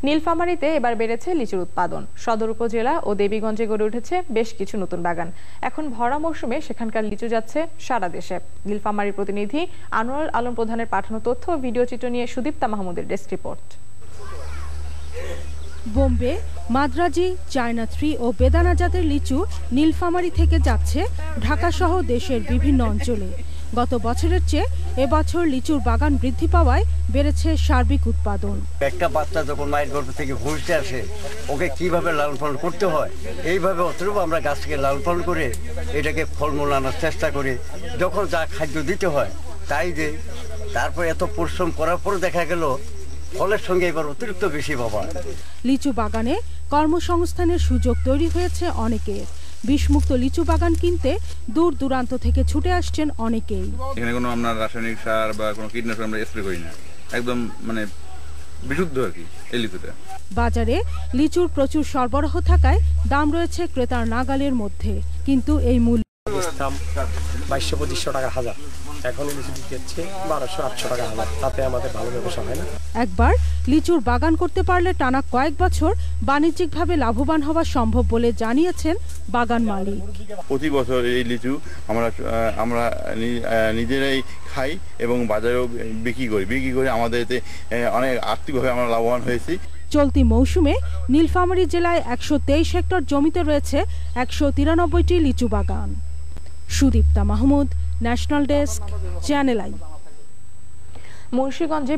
নীলফামারীতে এবার বেড়েছে লিচুর উৎপাদন। সদর উপজেলা ও দেবীগঞ্জে গড়ে উঠেছে বেশ কিছু নতুন বাগান। এখন ভরা মৌসুমে সেখানকার লিচু যাচ্ছে সারা দেশে। নীলফামারীর প্রতিনিধি আনোয়ার আলম প্রধানের পাঠানো তথ্য ও ভিডিও চিত্র নিয়ে সুদীপ্তা মাহমুদের ডেস্ক রিপোর্ট। বোম্বে, মাদ্রাজি, চায়না থ্রি ও বেদানা জাতের লিচু নীলফামারী থেকে যাচ্ছে ঢাকা সহ দেশের বিভিন্ন অঞ্চলে। গত বছরের চেয়ে এবছর লিচুর বাগান বৃদ্ধি পাওয়ায় বেড়েছে সার্বিক উৎপাদন। একটা বাচ্চা যখন মায়ের গর্ভ থেকে ভুলতে আসে, ওকে কিভাবে লালন পালন করতে হয়, এইভাবে অতটুকু আমরা গাছকে লালন পালন করে এটাকে ফলমূল আনার চেষ্টা করি। যখন যা খাদ্য দিতে হয় তাই যে, তারপর এত পরিশ্রম করার পর দেখা গেল ফলের সঙ্গে এবার অতিরিক্ত বেশি পাওয়া। লিচু বাগানে কর্মসংস্থানের সুযোগ তৈরি হয়েছে অনেকের। বিষমুক্ত লিচু বাগান কিনতে দূর দূরান্ত থেকে ছুটে আসছেন অনেকেই। এখানে কোনো আমরা রাসায়নিক সার বা কোনো কীটনাশক আমরা স্প্রে করি না, একদম বিশুদ্ধ আর কি এই লিচুটা। বাজারে লিচুর প্রচুর সরবরাহ থাকায় দাম রয়েছে ক্রেতার নাগালের মধ্যে, কিন্তু এই মূল্য 2200-2500 টাকা হাজার, এখন লিচু বিক্রি হচ্ছে 1200-800 টাকা হাজার। তাতে আমাদের ভালো ব্যবসা হয় না। একবার লিচুর বাগান করতে পারলে টানা কয়েক বছর বাণিজ্যিকভাবে লাভবান হওয়া সম্ভব বলে জানিয়েছেন বাগান মালিক। প্রতি বছর এই লিচু আমরা নিজেরাই খাই এবং বাজারেও বিক্রি করি আমাদের এতে অনেক আর্থিকভাবে আমরা লাভবান হয়েছি। চলতি মৌসুমে নীলফামারী জেলায় 123 হেক্টর জমিতে রয়েছে 193টি লিচু বাগান। Sudipta Mahmud, national desk, channel I. মুন্সিগঞ্জে